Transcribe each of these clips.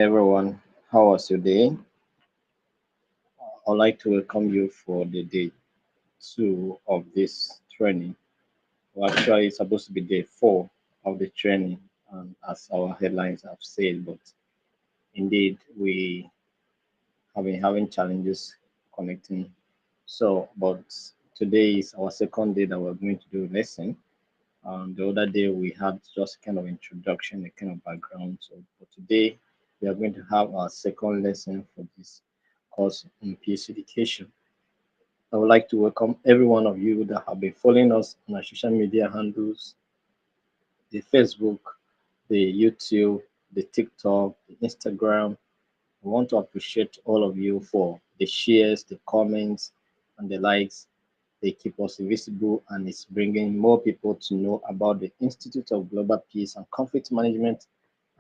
Everyone, how was your day? I'd like to welcome you for the day two of this training. Well, actually, it's supposed to be day four of the training, as our headlines have said, but indeed, we have been having challenges connecting. But today is our second day that we're going to do lesson. The other day we had just kind of introduction, a kind of background. So for today, we are going to have our second lesson for this course in peace education. I would like to welcome every one of you that have been following us on our social media handles, the Facebook, the YouTube, the TikTok, the Instagram. I want to appreciate all of you for the shares, the comments, and the likes. They keep us visible and it's bringing more people to know about the Institute of Global Peace and Conflict Management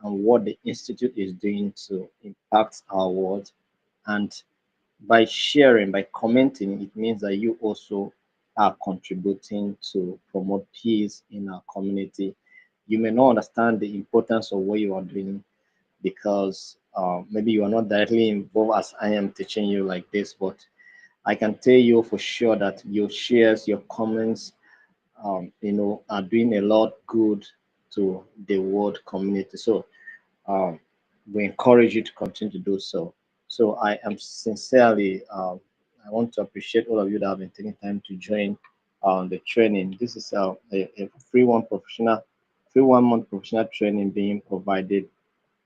and what the Institute is doing to impact our world. And by sharing, by commenting, it means that you also are contributing to promote peace in our community. You may not understand the importance of what you are doing because maybe you are not directly involved as I am teaching you like this, but I can tell you for sure that your shares, your comments, are doing a lot good to the world community. So um, we encourage you to continue to do so. So I am sincerely, I want to appreciate all of you that have been taking time to join the training. This is a free 1 month professional training being provided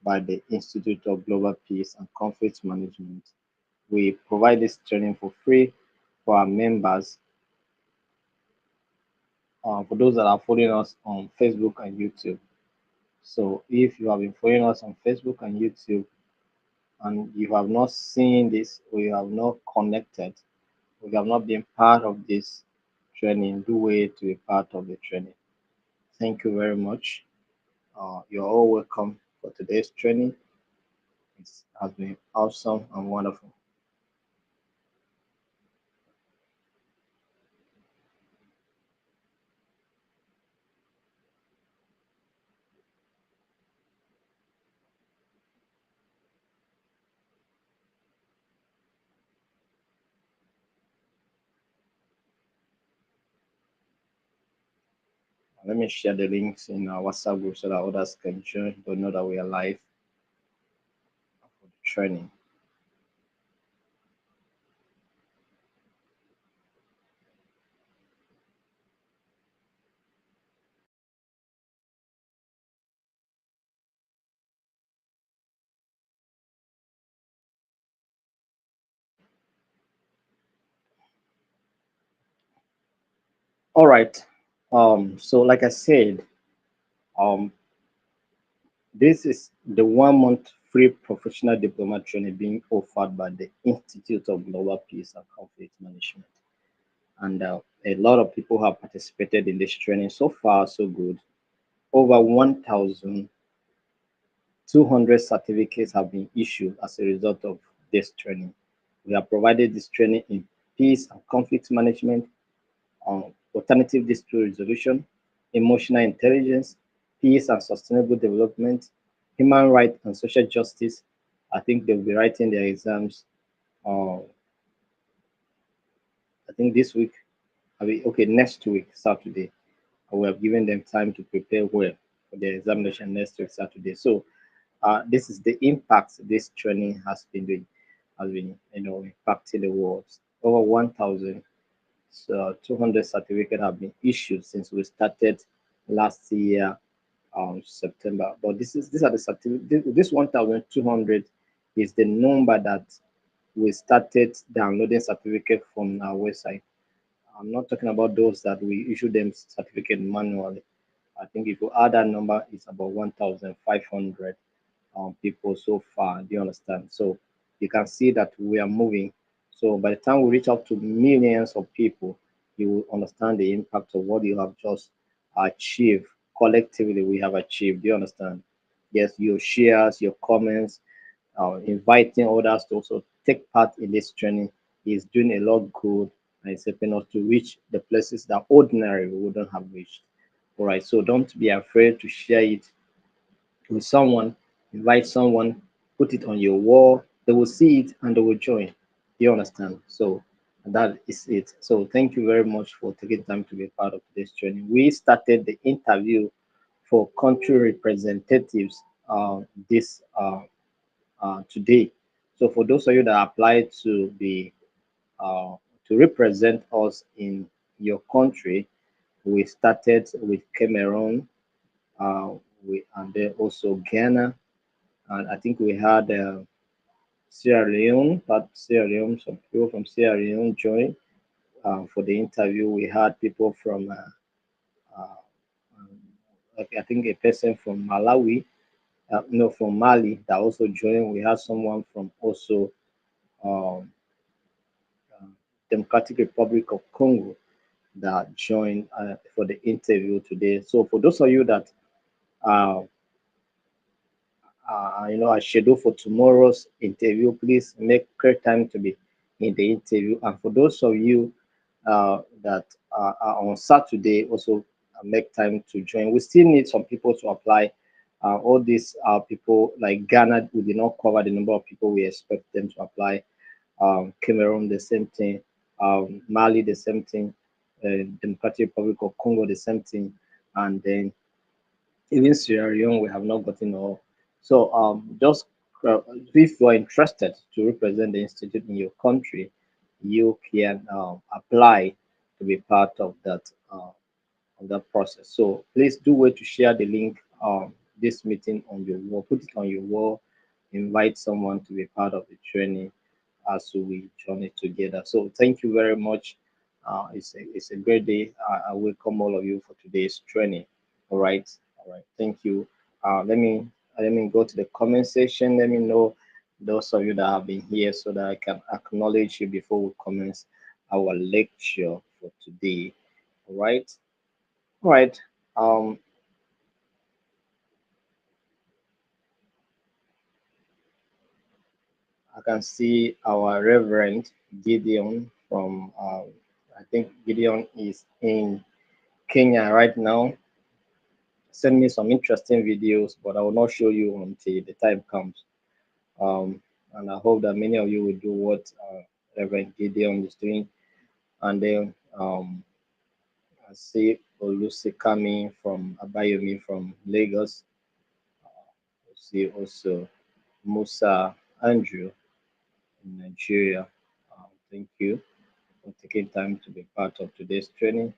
by the Institute of Global Peace and Conflict Management. We provide this training for free for our members, for those that are following us on Facebook and YouTube. So if you have been following us on Facebook and YouTube and you have not seen this or you have not connected, or you have not been part of this training, do way to be part of the training. Thank you very much. You're all welcome for today's training. It has been awesome and wonderful. Let me share the links in our WhatsApp group so that others can join to know that we are live for the training. All right. So like I said, um, this is the 1 month free professional diploma training being offered by the Institute of Global Peace and Conflict Management. And a lot of people have participated in this training. So far, so good. Over 1,200 certificates have been issued as a result of this training. We have provided this training in peace and conflict management, alternative dispute resolution, emotional intelligence, peace and sustainable development, human rights and social justice. I think they'll be writing their exams. Uh, I think this week, okay, next week, Saturday. We have given them time to prepare well for the examination next week, Saturday. So this is the impact this training has been doing, has been, impacting the world. Over 1,000 so 200 certificates have been issued since we started last year, September. But these are the certificates. This 1,200 is the number that we started downloading certificate from our website. I'm not talking about those that we issue them certificate manually. I think if you add that number, it's about 1,500 people so far. Do you understand? So you can see that we are moving. So by the time we reach out to millions of people, you will understand the impact of what you have just achieved. Collectively, we have achieved. Do you understand? Yes, your shares, your comments, inviting others to also take part in this training is doing a lot good and it's helping us to reach the places that ordinary we wouldn't have reached. All right, so don't be afraid to share it with someone, invite someone, put it on your wall. They will see it and they will join. You understand? So that is it. So thank you very much for taking time to be part of today's training. We started the interview for country representatives this today. So for those of you that applied uh, to represent us in your country, we started with Cameroon, uh, and then also Ghana, and I think we had Sierra Leone, some people from Sierra Leone joined for the interview. We had people from, uh, I think a person from Malawi, no, from Mali that also joined. We had someone from also um, uh, Democratic Republic of Congo that joined for the interview today. So for those of you that uh, are scheduled for tomorrow's interview, please make great time to be in the interview. And for those of you that are on Saturday, also make time to join. We still need some people to apply. All these people like Ghana, we did not cover the number of people we expect them to apply. Cameroon, the same thing. Mali, the same thing. Democratic Republic of Congo, the same thing. And then even Sierra Leone, we have not gotten all. So just if you are interested to represent the institute in your country, you can apply to be part of that process. So please do wait to share the link this meeting on your wall, put it on your wall, invite someone to be part of the training as we journey together. So thank you very much. It's a great day. I welcome all of you for today's training. All right, all right. Thank you. Let me go to the comment section. Let me know those of you that have been here so that I can acknowledge you before we commence our lecture for today. All right, all right. Um, I can see our Reverend Gideon from. I think Gideon is in Kenya right now. Send me some interesting videos, but I will not show you until the time comes. And I hope that many of you will do what Reverend Gideon is doing. And then I see Olusekami from Abayomi from Lagos. I see also Musa Andrew in Nigeria. Thank you for taking time to be part of today's training.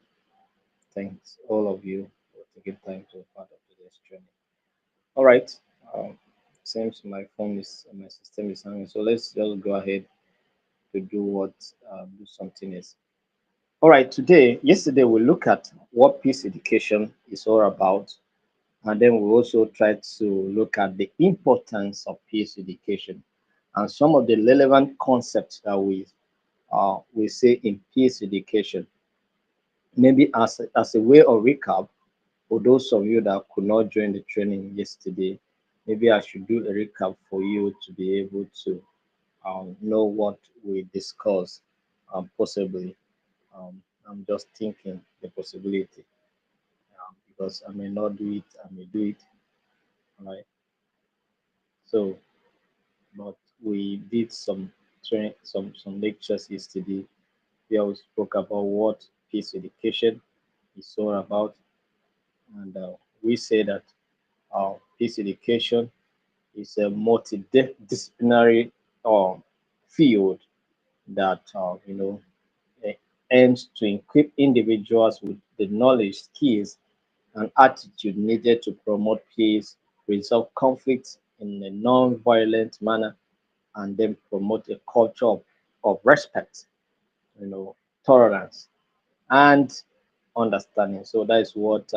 Thanks all of you for taking time to be part of today's training. All right. Um, Seems my system is hanging. So let's just go ahead to do what do something is. All right. Yesterday we look at what peace education is all about, and then we also try to look at the importance of peace education and some of the relevant concepts that we say in peace education. Maybe as a way of recap, for those of you that could not join the training yesterday, maybe I should do a recap for you to be able to know what we discussed, possibly. I'm just thinking the possibility because I may not do it, I may do it, right? So, but we did some lectures yesterday where we spoke about what peace education is all about, and we say that peace education is a multidisciplinary field that aims to equip individuals with the knowledge, skills, and attitude needed to promote peace, resolve conflicts in a non-violent manner, and then promote a culture of respect, tolerance, and understanding. So that is what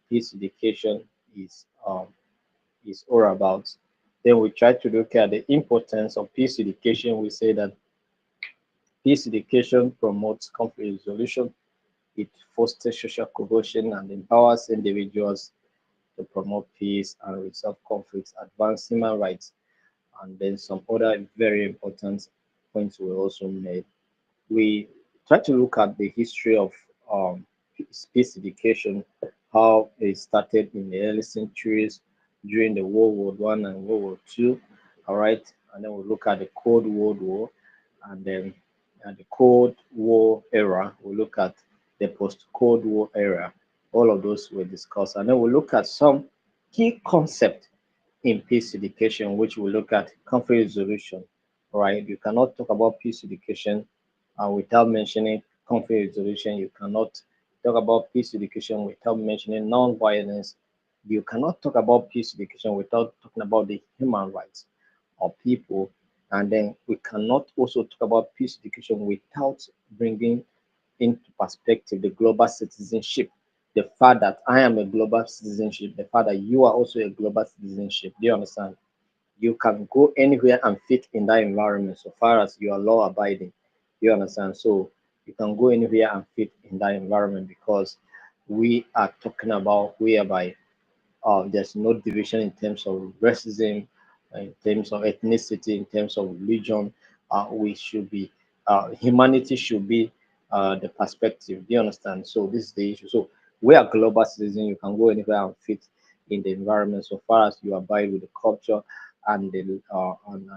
peace education is is all about. Then we try to look at the importance of peace education. We say that peace education promotes conflict resolution, it fosters social cohesion and empowers individuals to promote peace and resolve conflicts, advance human rights, and then some other very important points were also made. We try to look at the history of peace education, how it started in the early centuries, during the World War I and World War II. All right, and then we'll look at the Cold World War, and then the Cold War era. We'll look at the post-Cold War era. All of those we'll discuss, and then we'll look at some key concepts in peace education, which we look at conflict resolution. Right? You cannot talk about peace education without mentioning conflict resolution. You cannot talk about peace education without mentioning non-violence. You cannot talk about peace education without talking about the human rights of people. And then we cannot also talk about peace education without bringing into perspective the global citizenship. The fact that I am a global citizenship, the fact that you are also a global citizenship. Do you understand? You can go anywhere and fit in that environment so far as you are law abiding. You understand? So you can go anywhere and fit in that environment because we are talking about whereby there's no division in terms of racism, in terms of ethnicity, in terms of religion. We should be, humanity should be the perspective. Do you understand? So this is the issue. So we are global citizens. You can go anywhere and fit in the environment so far as you abide with the culture and the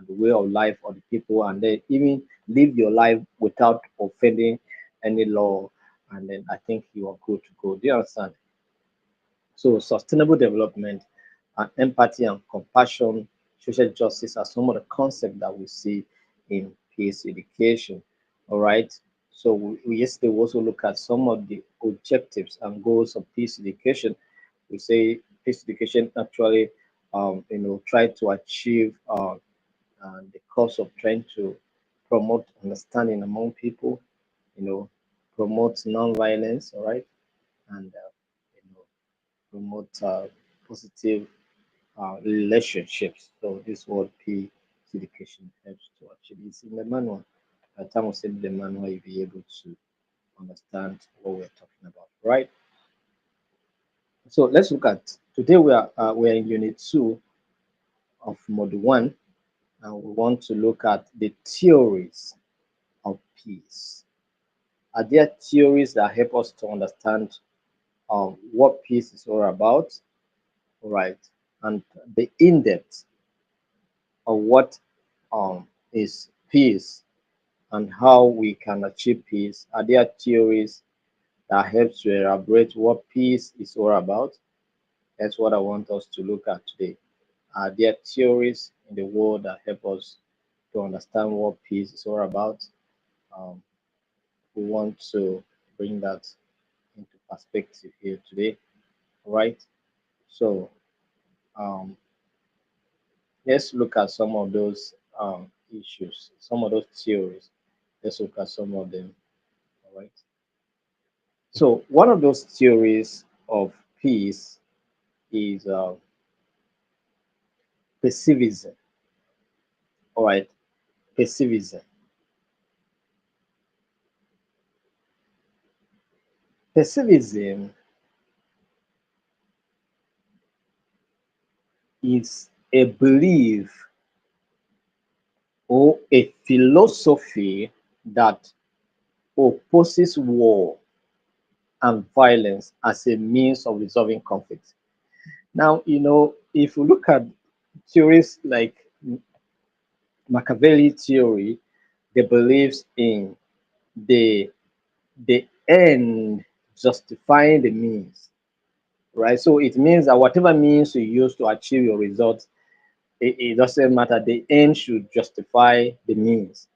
way of life of the people, and then even live your life without offending any law. And then I think you are good to go. Do you understand? So sustainable development and empathy and compassion, social justice are some of the concepts that we see in peace education. All right. So yesterday we also look at some of the objectives and goals of peace education. We say peace education actually, try to achieve the cause of trying to promote understanding among people, you know, promote non-violence, all right, and promote positive relationships. So this is what peace education helps to achieve. It's in the manual. By the time we send the manual, you'll be able to understand what we're talking about, right? So let's look at today. We are in Unit 2 of Module 1, and we want to look at the theories of peace. Are there theories that help us to understand what peace is all about? All right, and the in-depth of what is peace and how we can achieve peace? Are there theories that help to elaborate what peace is all about? That's what I want us to look at today. Are there theories in the world that help us to understand what peace is all about? Um, we want to bring that into perspective here today, right? So um, let's look at some of those issues, some of those theories. Let's look at some of them, all right? So one of those theories of peace is pacifism. All right, pacifism. Pacifism is a belief or a philosophy that opposes war and violence as a means of resolving conflict. Now, if you look at theories like Machiavelli theory, the beliefs in the the end justifying the means, right? So it means that whatever means you use to achieve your results, it doesn't matter. The end should justify the means.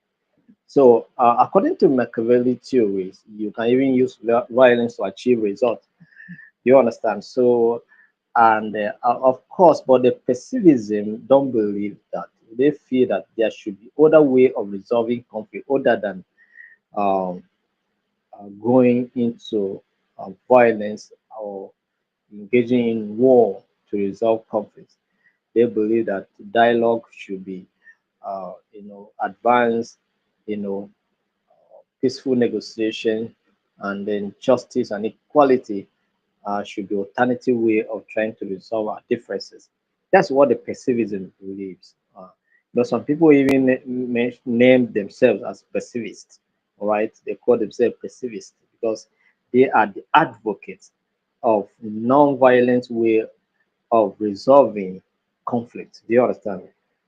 So according to Machiavelli theories, you can even use violence to achieve results. You understand? So, and of course, but the pacifism don't believe that. They feel that there should be other way of resolving conflict other than um, going into violence or engaging in war to resolve conflicts. They believe that dialogue should be, advanced, you know, peaceful negotiation, and then justice and equality should be alternative way of trying to resolve our differences. That's what the pacifism believes. Some people even name themselves as pacifists. All right, they call themselves pacifists because they are the advocates of non-violent way of resolving conflict. Do you understand?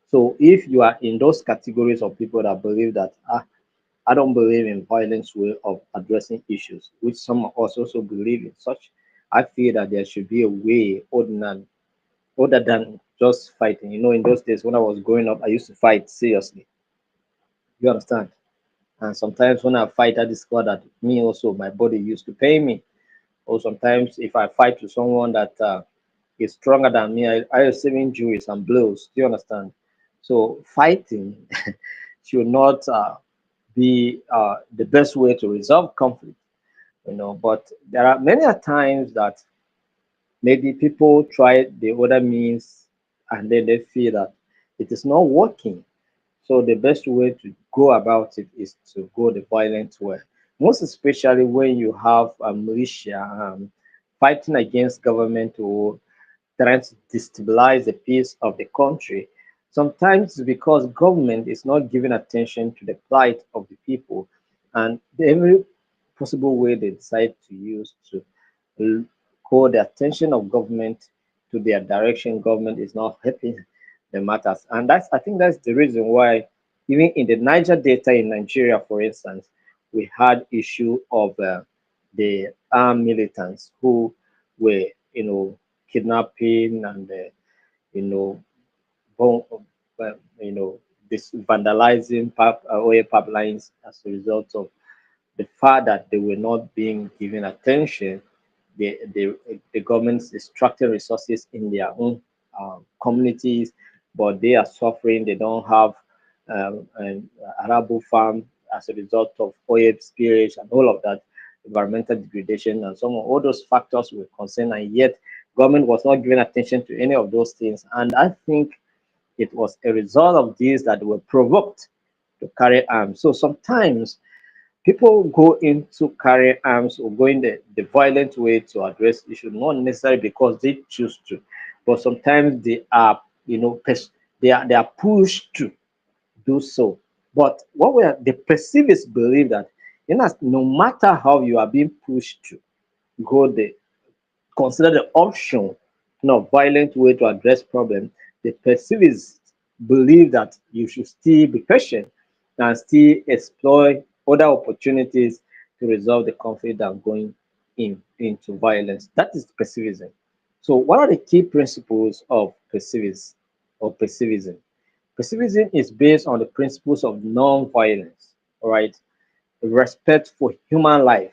So if you are in those categories of people that believe that I don't believe in violence way of addressing issues, which some of us also believe in such, I feel that there should be a way other than just fighting. You know, in those days when I was growing up, I used to fight seriously. You understand? And sometimes when I fight, I discover that me also my body used to pay me. Or sometimes if I fight with someone that is stronger than me, I receive injuries and blows. Do you understand? So fighting should not be the best way to resolve conflict. You know, but there are many a times that maybe people try the other means and then they feel that it is not working. So the best way to go about it is to go the violent way. Most especially when you have a militia fighting against government or trying to destabilize the peace of the country. Sometimes it's because government is not giving attention to the plight of the people, and every possible way they decide to use to call the attention of government to their direction. Government is not helping the matters, and that's I think that's the reason why even in the Niger Delta in Nigeria, for instance, we had issue of the armed militants who were kidnapping and you know bon- you know this vandalizing oil pipelines as a result of the fact that they were not being given attention, the government's extracting resources in their own communities, but they are suffering. They don't have an arable farm as a result of oil spillage and all of that, environmental degradation, and some of all those factors were concerned, and yet government was not giving attention to any of those things. And I think it was a result of these that they were provoked to carry arms. So sometimes people go into carrying arms or going the violent way to address issues, not necessarily because they choose to, but sometimes they are, they are pushed to do so. But what we are, the pessimists believe that no matter how you are being pushed to go the consider the option, violent way to address problem, the pessimists believe that you should still be patient and still explore other opportunities to resolve the conflict than going into violence. That is pessimism. So, what are the key principles of pessimism or pessimism? Pessimism is based on the principles of non-violence, all right, respect for human life,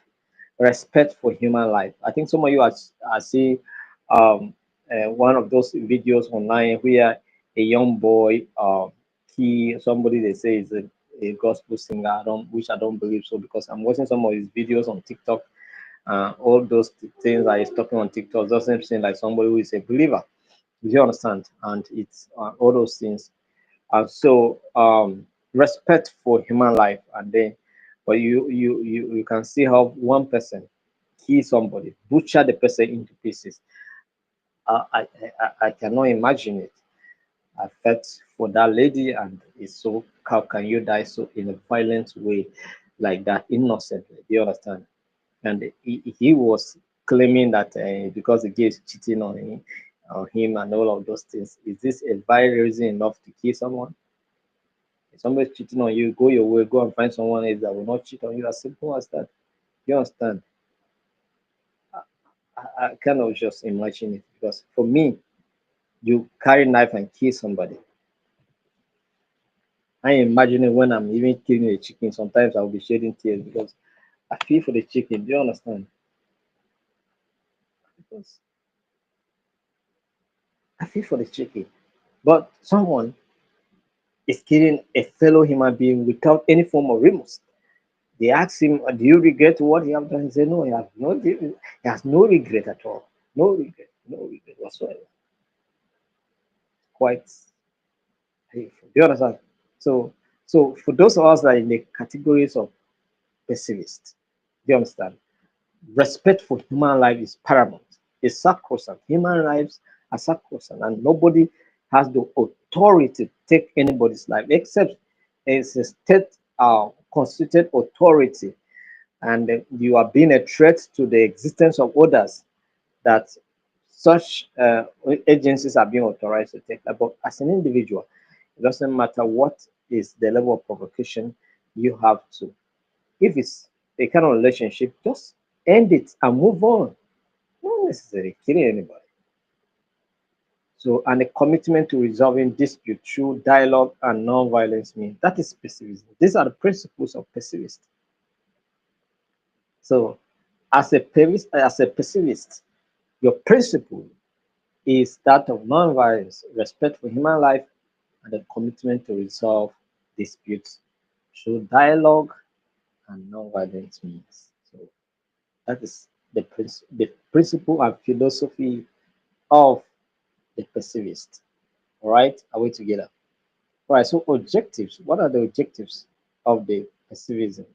respect for human life. I think some of you are see one of those videos online where a young boy, he somebody they say is a gospel singer. Which I don't believe so because I'm watching some of his videos on TikTok. All those things that he's talking on TikTok doesn't seem like somebody who is a believer. Do you understand? And it's all those things. So respect for human life, and then, but you can see how one person kill somebody, butcher the person into pieces. I cannot imagine it. I felt for that lady, and it's so how can you die so in a violent way like that innocently? Do you understand? And he was claiming that because the gay is cheating on him and all of those things. Is this a valid reason enough to kill someone? If somebody's cheating on you, go your way, go and find someone else that will not cheat on you. As simple as that. You understand? I cannot just imagine it because for me, you carry knife and kill somebody. I imagine it when I'm even killing a chicken. Sometimes I'll be shedding tears because I feel for the chicken. Do you understand? Because I feel for the chicken. But someone is killing a fellow human being without any form of remorse. They ask him, "Do you regret what you have done?" He said, "No, he has no regret at all. No regret whatsoever." Quite painful. Do you understand? So, so for those of us that are in the categories of pessimists, do you understand? Respect for human life is paramount. It's sacrosanct. Human lives are sacrosanct, and nobody has the authority to take anybody's life except it's a state constituted authority, and you are being a threat to the existence of others. That such agencies are being authorized to take that. But as an individual, it doesn't matter what is the level of provocation you have to. If it's a kind of relationship, just end it and move on. Not necessarily killing anybody. So, and a commitment to resolving dispute through dialogue and non-violence means that is pacifism. These are the principles of pacifist. So, as a pacifist, your principle is that of non-violence, respect for human life, and a commitment to resolve disputes through dialogue and non-violence means. So that is the principle and philosophy of the pacifist. All right, are we together? All right, so objectives. What are the objectives of the pacifism?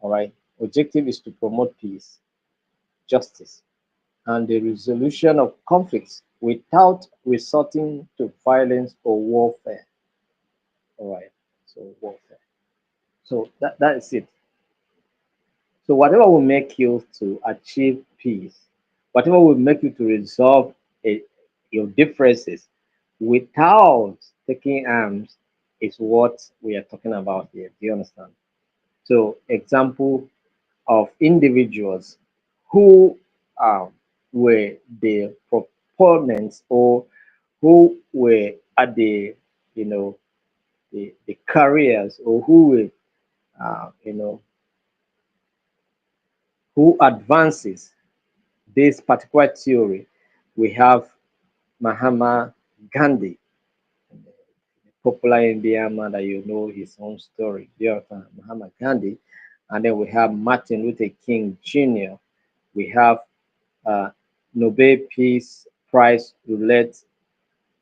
All right, objective is to promote peace, justice, and the resolution of conflicts without resorting to violence or warfare. All right, so warfare. So that is it. So whatever will make you to achieve peace, whatever will make you to resolve a, your differences without taking arms is what we are talking about here. Do you understand? So example of individuals who were the proponents or who were at the you know the careers or who were you know who advances this particular theory. We have Mahatma Gandhi, popular Indian man that you know his own story. You understand? Mahatma Gandhi, and then we have Martin Luther King Jr. We have uh, Nobel Peace Prize laureate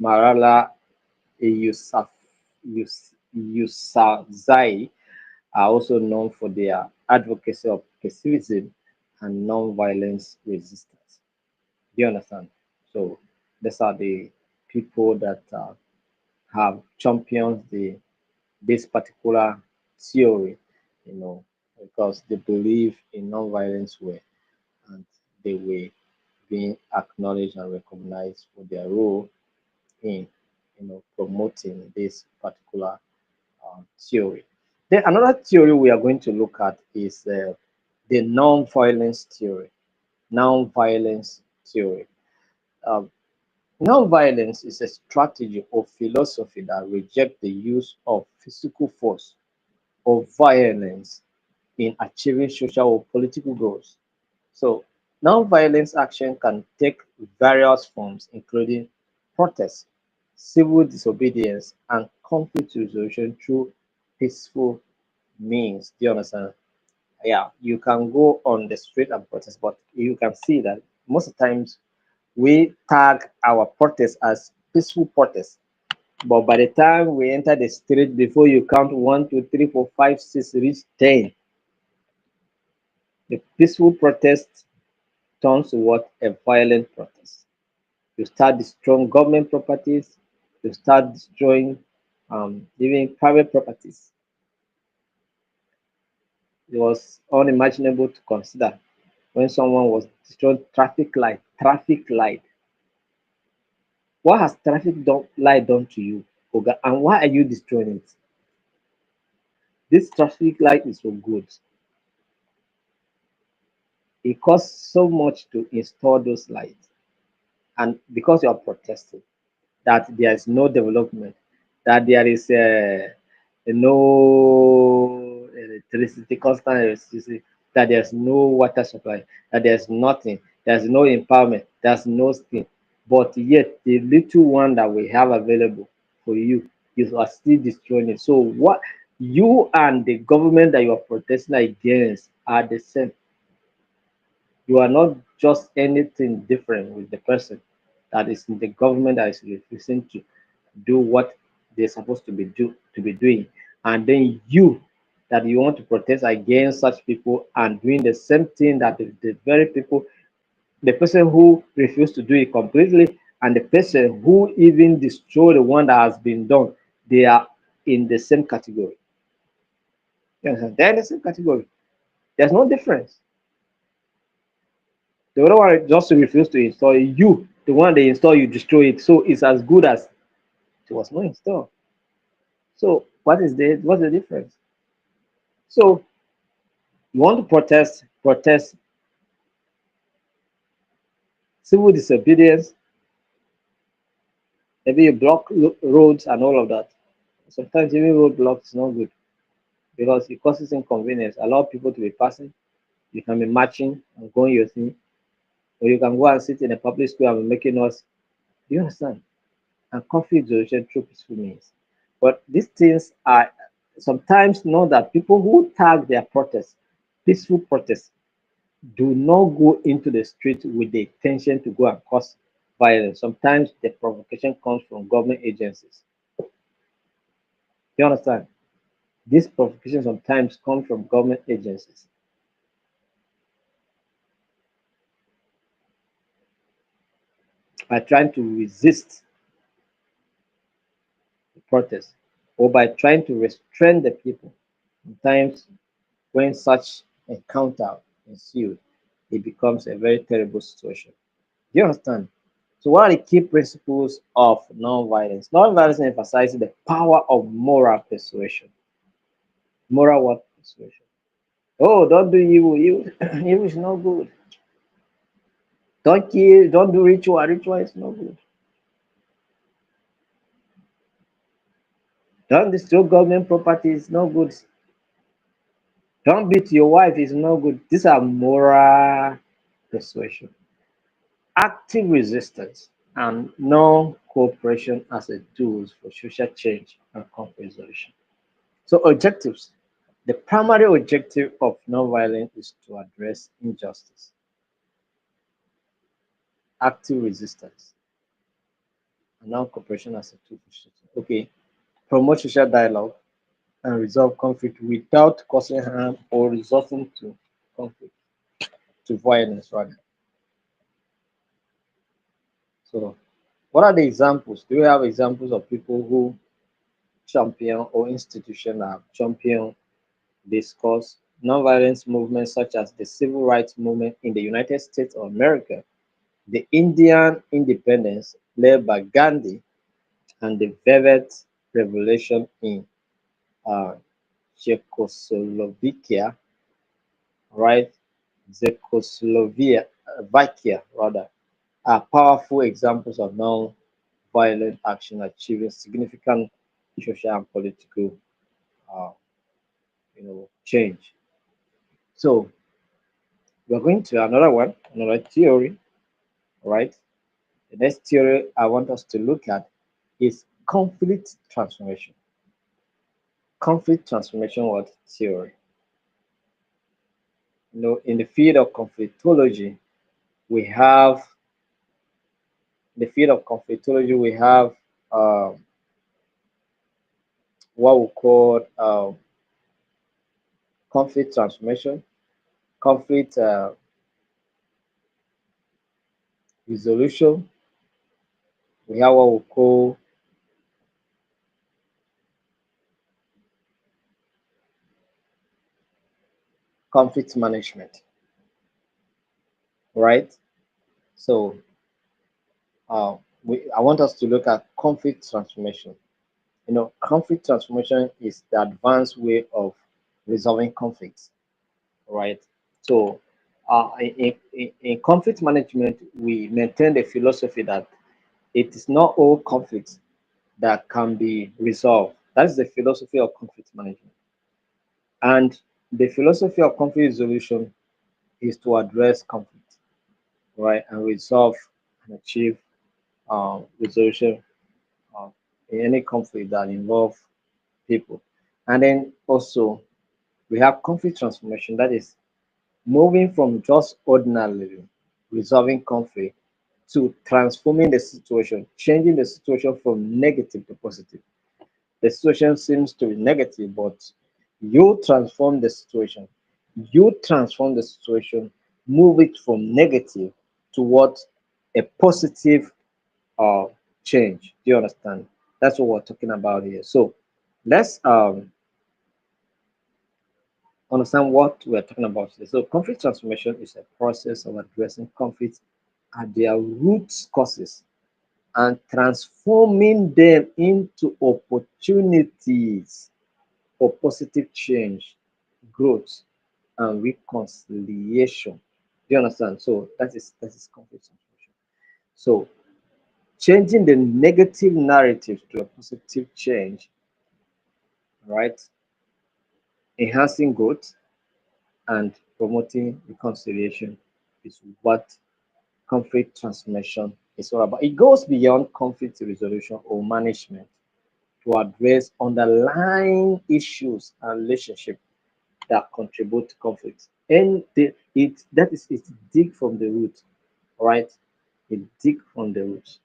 Malala Yousafzai are also known for their advocacy of pacifism and non-violence resistance. Do you understand? So these are the people that have championed this particular theory, you know, because they believe in non-violence way and they were being acknowledged and recognized for their role in, promoting this particular theory. Then another theory we are going to look at is the non-violence theory. Non-violence theory. Um, Non-violence is a strategy or philosophy that rejects the use of physical force or violence in achieving social or political goals. So, non-violence action can take various forms, including protest, civil disobedience, and conflict resolution through peaceful means. Do you understand? Yeah, you can go on the street and protest, but you can see that most of the times we tag our protest as peaceful protest. But by the time we enter the street, before you count one, two, three, four, five, six, reach 10, the peaceful protest turns to what? A violent protest. You start destroying government properties, you start destroying even private properties. It was unimaginable to consider when someone was destroying traffic light. Traffic light. What has light done to you, Oga? And why are you destroying it? This traffic light is for good. It costs so much to install those lights, and because you are protesting, that there is no development, that there is no electricity, constant electricity, that there's no water supply, that there's nothing, there's no empowerment, there's no thing. But yet, the little one that we have available for you, you are still destroying it. So, what you and the government that you are protesting against are the same. You are not just anything different with the person that is in the government that is refusing to do what they're supposed to be doing, and then you that you want to protest against such people and doing the same thing that the very people, the person who refused to do it completely and the person who even destroy the one that has been done, they are in the same category. You understand? They're in the same category. There's no difference. The other one just refuse to install it. You, the one they install, you destroy it. So it's as good as it was not installed. So what's the difference? So you want to protest civil disobedience, maybe you block roads and all of that. Sometimes even road blocks is not good because it causes inconvenience. Allow people to be passing. You can be marching and going your thing, or you can go and sit in a public square and be making noise. Do you understand? And conflict resolution through peaceful means. But these things are sometimes know that people who tag their protests, peaceful protests, do not go into the street with the intention to go and cause violence. Sometimes the provocation comes from government agencies. You understand? This provocation sometimes comes from government agencies by trying to resist the protest or by trying to restrain the people. Sometimes when such encounter ensued, it becomes a very terrible situation. Do you understand? So what are the key principles of nonviolence? Nonviolence emphasizes the power of moral persuasion. Moral what persuasion? Oh, don't do evil. Evil, evil is not good. Don't kill. Don't do ritual. Ritual is not good. Don't destroy government property. It's not good. Don't beat your wife. It's not good. These are moral persuasion. Active resistance and non-cooperation as a tools for social change and conflict resolution. So objectives. The primary objective of nonviolence is to address injustice, active resistance, and non-cooperation as a tool for social change. Okay, promote social dialogue and resolve conflict without causing harm or resorting to conflict, to violence rather. So, what are the examples? Do you have examples of people who champion or institution have championed discuss nonviolence movements such as the civil rights movement in the United States of America, the Indian independence led by Gandhi, and the Velvet Revolution in uh, Czechoslovakia, right? Czechoslovakia, rather, are powerful examples of non-violent action achieving significant social and political, uh, change. So we're going to another one, another theory, right? The next theory I want us to look at is conflict transformation. Conflict transformation what theory? In the field of conflictology, we have um, what we call conflict transformation, conflict resolution. We have what we call conflict management, right? So I want us to look at conflict transformation. Conflict transformation is the advanced way of resolving conflicts, right? So, in conflict management, we maintain the philosophy that it is not all conflicts that can be resolved. That is the philosophy of conflict management. And the philosophy of conflict resolution is to address conflict, right, and resolve and achieve resolution in any conflict that involve people. And then also we have conflict transformation, that is moving from just ordinarily resolving conflict to transforming the situation, changing the situation from negative to positive. The situation seems to be negative, but you transform the situation. You transform the situation, move it from negative towards a positive uh, change. Do you understand? That's what we're talking about here. So let's understand what we're talking about today. So, conflict transformation is a process of addressing conflicts at their root causes and transforming them into opportunities for positive change, growth, and reconciliation. Do you understand? So that is conflict transformation. So changing the negative narrative to a positive change, right? Enhancing growth and promoting reconciliation is what conflict transformation is all about. It goes beyond conflict resolution or management to address underlying issues and relationships that contribute to conflict. And it dig from the root, right? It dig from the root.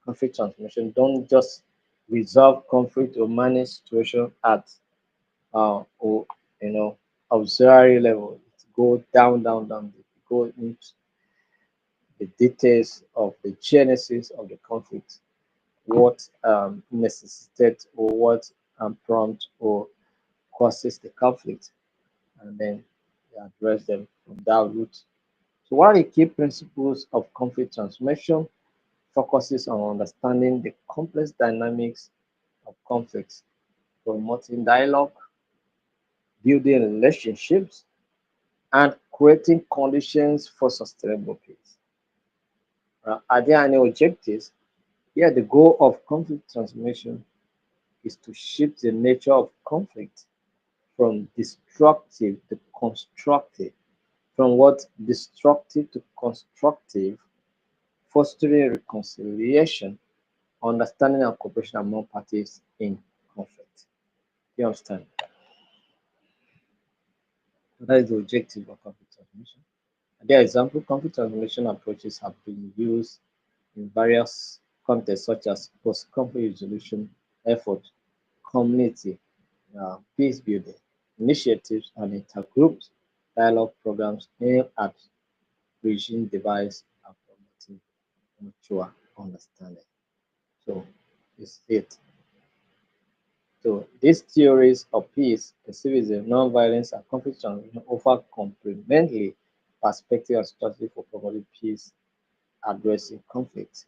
Conflict transformation don't just resolve conflict or manage situation at or auxiliary level. It go down, down, down. It go into the details of the genesis of the conflict, what necessitates or what prompt or causes the conflict, and then they address them from that root. So one of the key principles of conflict transformation focuses on understanding the complex dynamics of conflicts, promoting dialogue, building relationships, and creating conditions for sustainable peace. Are there any objectives? Yeah, the goal of conflict transformation is to shift the nature of conflict from destructive to constructive, from what destructive to constructive, fostering reconciliation, understanding and cooperation among parties in conflict. You understand? So that is the objective of conflict resolution. And there example, conflict resolution approaches have been used in various contexts such as post-conflict resolution effort, community, peace building initiatives, and intergroup dialogue programs aimed at bridging divides and promoting mutual understanding. So, this is it. So these theories of peace, pacifism, nonviolence, and conflict resolution offer complementary perspectives and strategies for promoting peace, addressing conflict,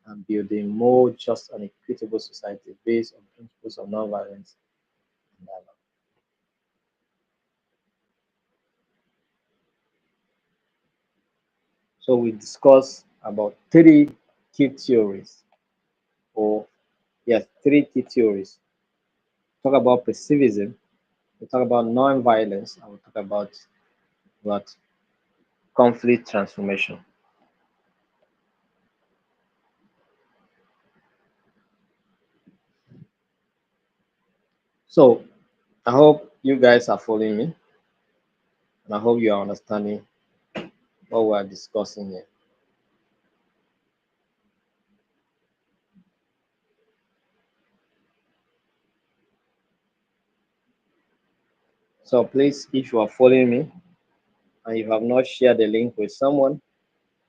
and building more just and equitable society based on principles of nonviolence and dialogue. So we discuss about three key theories, or yes, three key theories. Talk about pacifism, we talk about nonviolence, and we talk about what conflict transformation. So I hope you guys are following me, and I hope you are understanding what we are discussing here. So please, if you are following me and you have not shared the link with someone,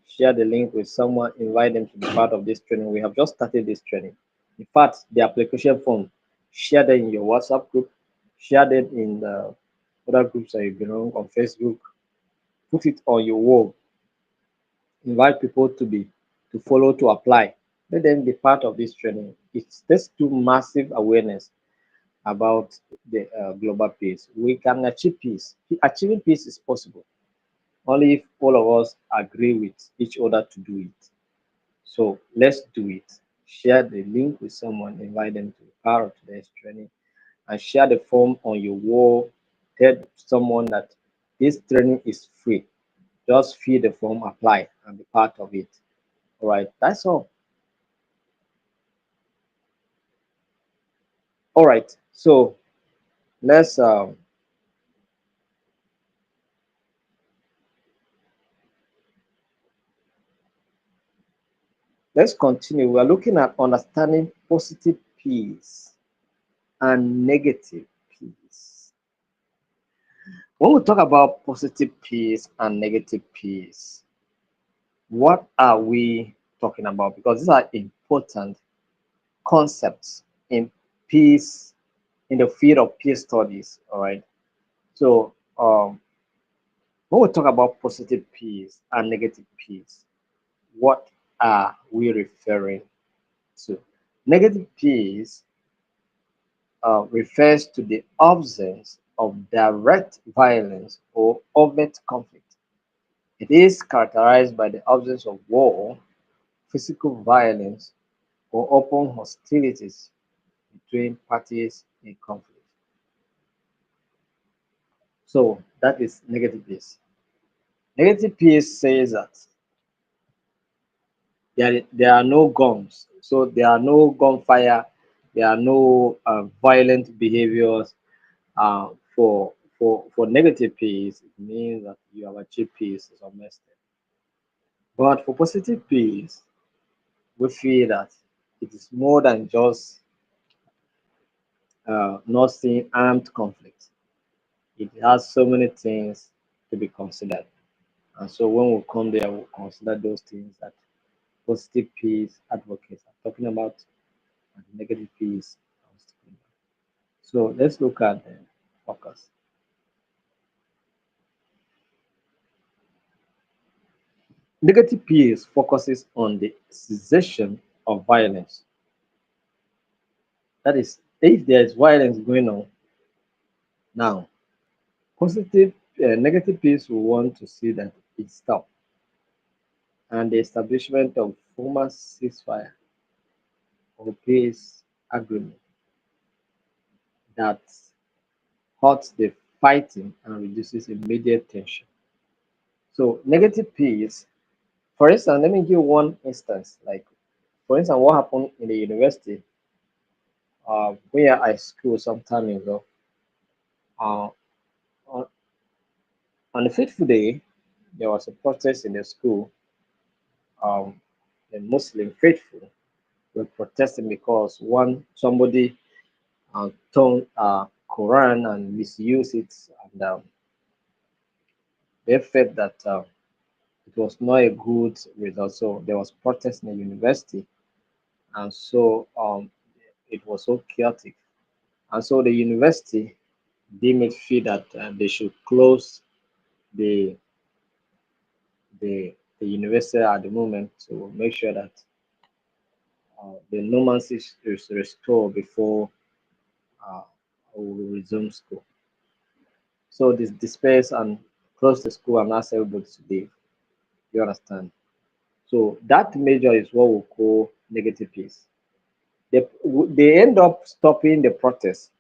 share the link with someone, invite them to be part of this training. We have just started this training. In fact, the application form, share them in your WhatsApp group, share them in the other groups that you belong on Facebook, put it on your wall, invite people to follow, to apply. Let them be part of this training. It's just to massive awareness about the global peace. We can achieve peace. Achieving peace is possible only if all of us agree with each other to do it. So let's do it. Share the link with someone, invite them to be part of today's training, and share the form on your wall. Tell someone that this training is free. Just fill the form, apply, and be part of it. All right, that's all. All right, so let's um, let's continue. We're looking at understanding positive peace and negative peace. When we talk about positive peace and negative peace, what are we talking about? Because these are important concepts in peace, in the field of peace studies. All right. So when we talk about positive peace and negative peace, what are we referring to? Negative peace refers to the absence of direct violence or overt conflict. It is characterized by the absence of war, physical violence, or open hostilities between parties in conflict. So that is negative peace. Negative peace says that there are no guns, so there are no gunfire, there are no violent behaviors. For negative peace, it means that you have achieved peace to some extent. But for positive peace, we feel that it is more than just not seeing armed conflict. It has so many things to be considered. And so when we come there, we'll consider those things that positive peace advocates are talking about and negative peace. So let's look at the focus. Negative peace focuses on the cessation of violence. That is, if there is violence going on now, positive, negative peace will want to see that it stop and the establishment of formal ceasefire or peace agreement that halts the fighting and reduces immediate tension. So negative peace, for instance, let me give one instance. Like for instance, what happened in the university where I school some time ago. Uh, on, on the fateful day, there was a protest in the school. Um, the Muslim faithful were protesting because one somebody turned Quran and misused it, and they felt that it was not a good result. So there was protest in the university, and so it was so chaotic. And so the university deemed it fit that they should close the the university at the moment to make sure that the normalcy is restored before uh, we will resume school. So this disperse and close the school and ask everybody to leave. You understand? So that measure is what we call negative peace. They end up stopping the protest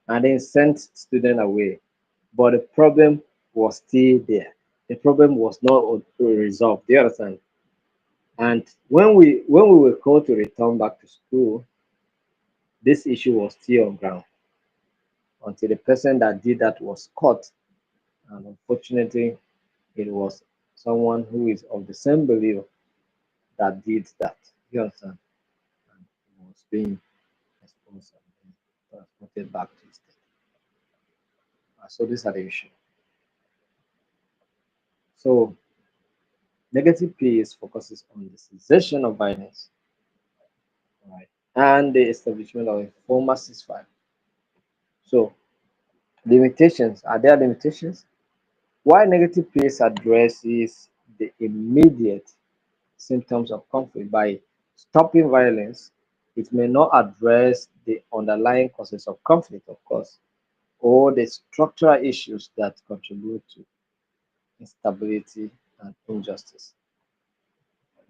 and then sent students away. But the problem was still there. The problem was not resolved. Do you understand? And when we were called to return back to school, this issue was still on ground until the person that did that was caught. And unfortunately, it was someone who is of the same belief that did that. You understand? And he was being exposed and transported back to his state. So these are the issue. So negative peace focuses on the cessation of violence, right, and the establishment of a formal ceasefire. So limitations, are there limitations? While negative peace addresses the immediate symptoms of conflict by stopping violence, it may not address the underlying causes of conflict, of course, or the structural issues that contribute to instability and injustice.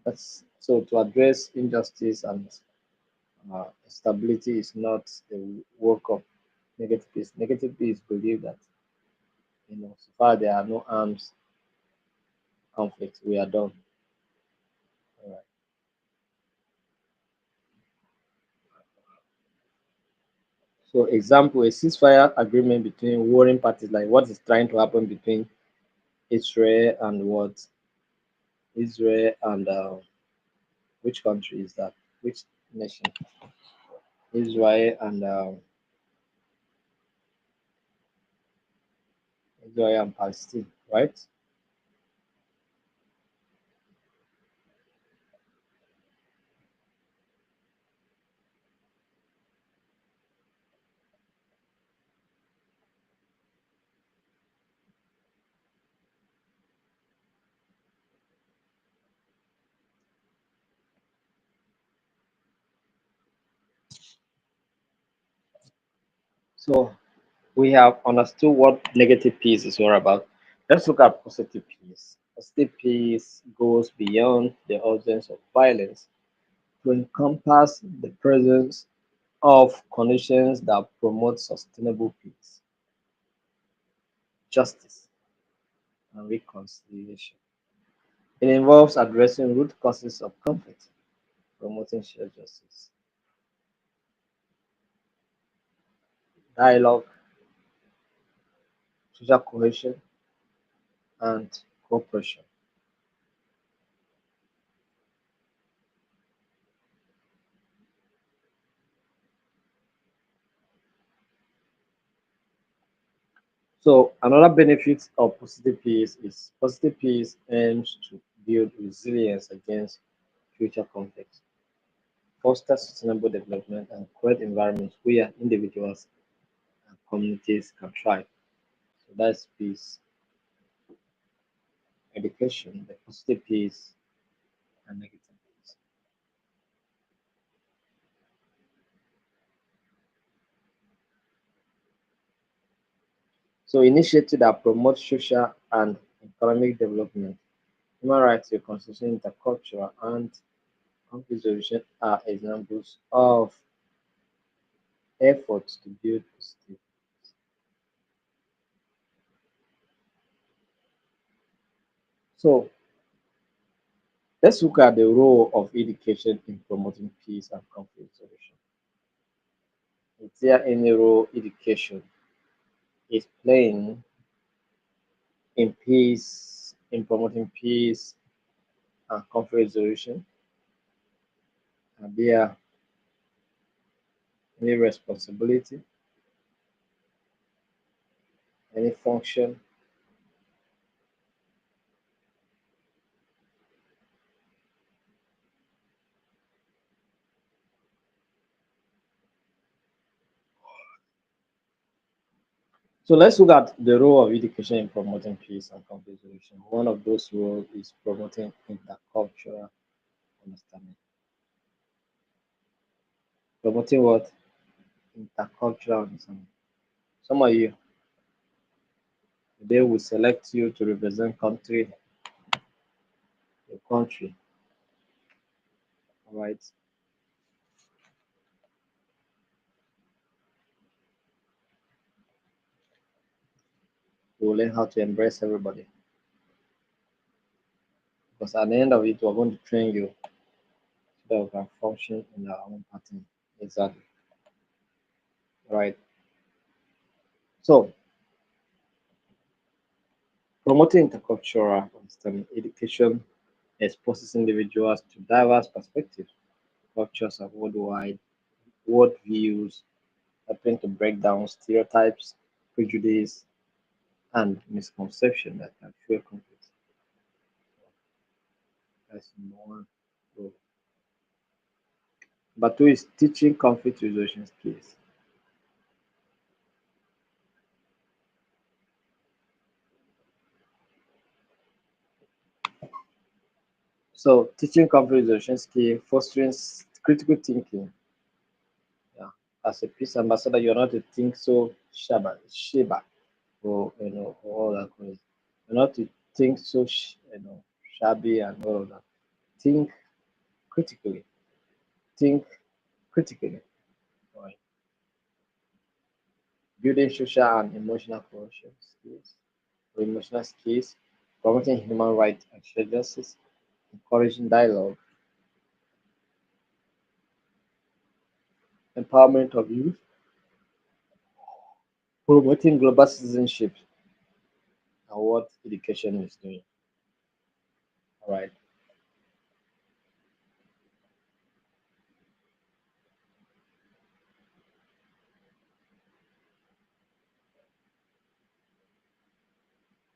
That's so to address injustice and instability is not the work of negative peace. Negative peace believe that so far there are no arms conflicts, we are done. All right. So, example, a ceasefire agreement between warring parties, like what is trying to happen between Israel and what Israel and which country is that? Which nation? Israel and Israel and Palestine, right? So we have understood what negative peace is all about. Let's look at positive peace. Positive peace goes beyond the absence of violence to encompass the presence of conditions that promote sustainable peace, justice, and reconciliation. It involves addressing root causes of conflict, promoting shared justice, dialogue, social cohesion, and cooperation. So another benefit of positive peace is positive peace aims to build resilience against future conflicts, foster sustainable development, and create environments where individuals and communities can thrive. So that's peace, education, the positive peace, and negative peace. So initiatives that promote social and economic development, human rights, reconciliation, intercultural, and conflict resolution are examples of efforts to build positive. So let's look at the role of education in promoting peace and conflict resolution. Is there any role education is playing in peace, in promoting peace and conflict resolution? Are there any responsibility, any function? So let's look at the role of education in promoting peace and conflict resolution. One of those roles is promoting intercultural understanding. Promoting what? Intercultural understanding. Some of you, they will select you to represent your country, all right? You will learn how to embrace everybody. Because at the end of it, we're going to train you so that we can function in our own pattern. Exactly. Right. So promoting intercultural understanding education exposes individuals to diverse perspectives, cultures, and worldviews, helping to break down stereotypes, prejudice, and misconception that can fuel conflict. That's number one. So, number two is teaching conflict resolution skills. So teaching conflict resolution skill, fostering critical thinking. Yeah. As a peace ambassador, you're not to think so shaba, or or all that. You're not to think so shabby and all of that. Think critically. Think critically. Right. Building social and emotional cohesion skills, or emotional skills, promoting human rights and shared justice, encouraging dialogue, empowerment of youth, promoting global citizenship, and what education is doing. All right.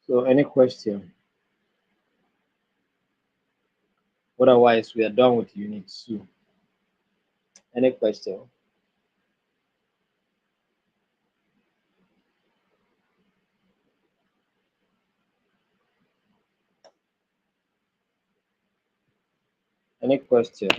So, any question? Otherwise, we are done with Unit 2. Any question? Any question?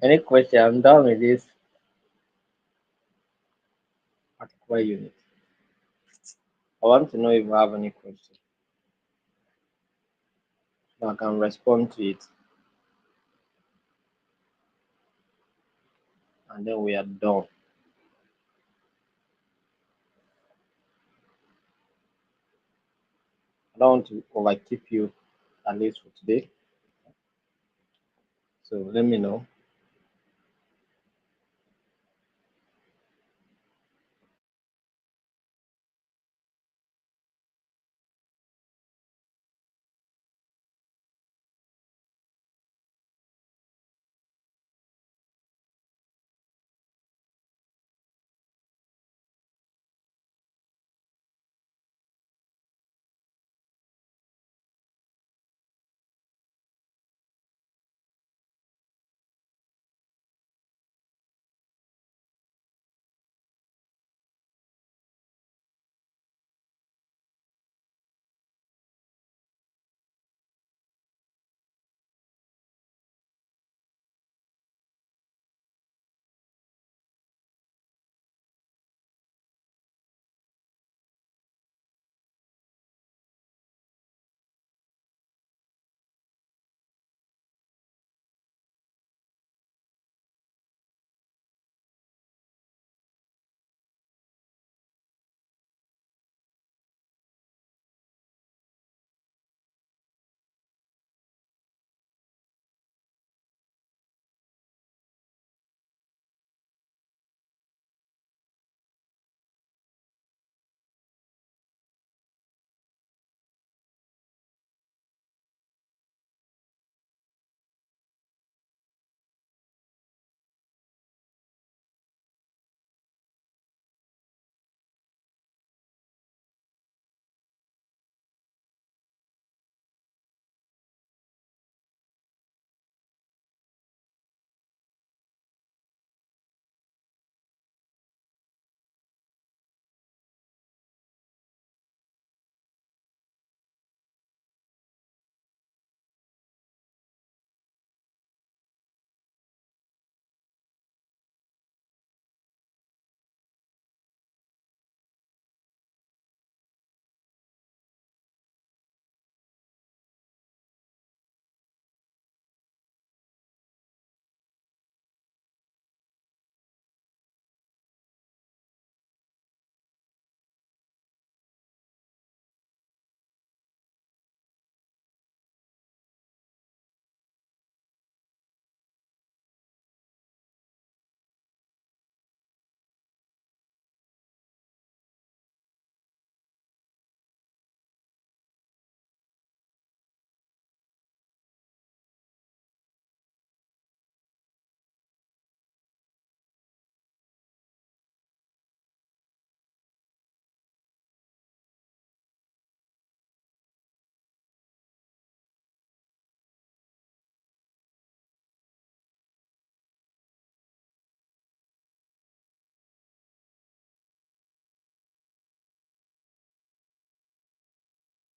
Any question? I'm done with this particular unit. I want to know if you have any question, so I can respond to it, and then we are done. I don't want to overkeep you, at least for today. So let me know.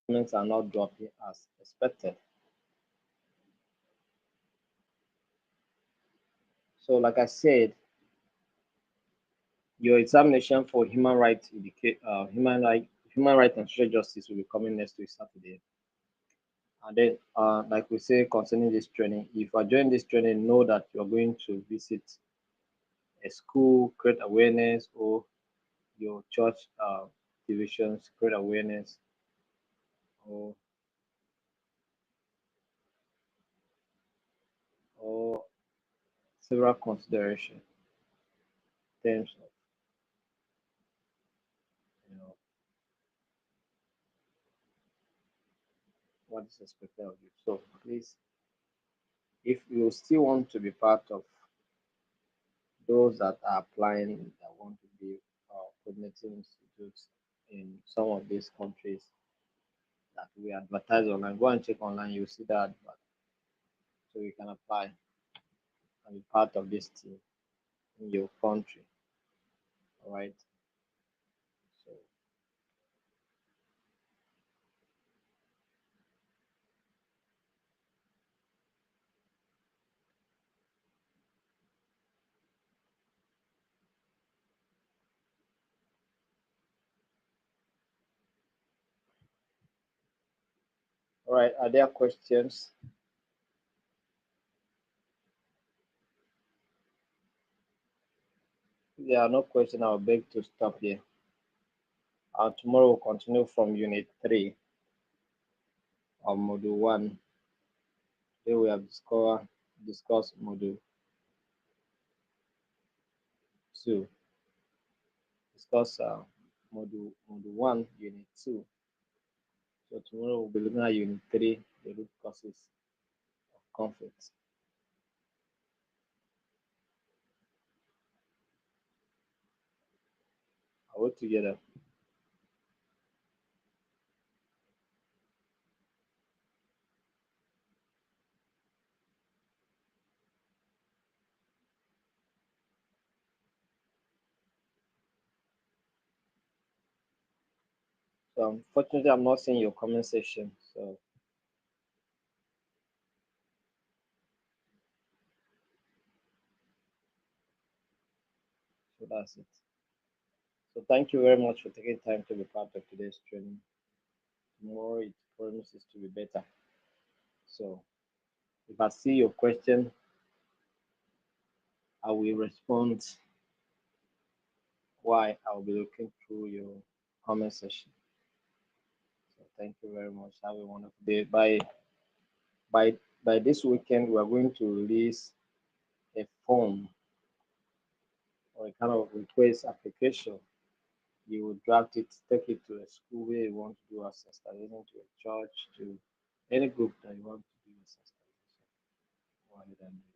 Comments are not dropping as expected. So, like I said, your examination for human right and social justice will be coming next week Saturday. And then, like we say concerning this training, if you are joining this training, know that you are going to visit a school, create awareness, or your church divisions, create awareness, or or several considerations in terms of you know what is expected of you. So please, if you still want to be part of those that are applying that want to be coordinating institutes in some of these countries that we advertise online, go and check online, you'll see that advert. So you can apply and be part of this team in your country. All right. So All right, are there questions? If there are no questions, I'll beg to stop here. Tomorrow we'll continue from Unit 3 of Module 1. Today we have discussed Module 2. Discuss Module 1, Unit 2. So tomorrow we'll be looking at Unit 3, the root causes of conflict. Are we together? So unfortunately, I'm not seeing your comment section. So that's it. So thank you very much for taking time to be part of today's training. Tomorrow it promises to be better. So if I see your question, I will respond while I'll be looking through your comment section. So thank you very much. Have a wonderful day. By by this weekend, we are going to release a form or a kind of request application. You will draft it, take it to a school where you want to do a sensitization, to a church, to any group that you want to do a sensitization. Go ahead and do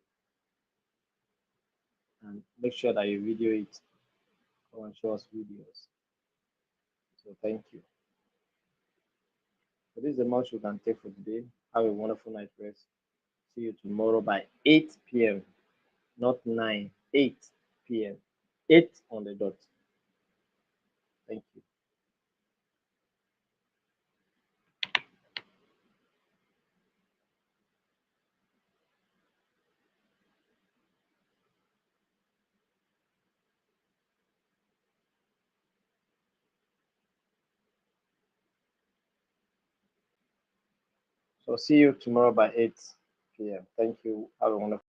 it. And make sure that you video it. Come and show us videos. So thank you. So this is the much we can take for today. Have a wonderful night rest. See you tomorrow by 8 p.m. Not 9, 8 p.m. 8 on the dot. Thank you. So see you tomorrow by 8 p.m. Thank you. Have a wonderful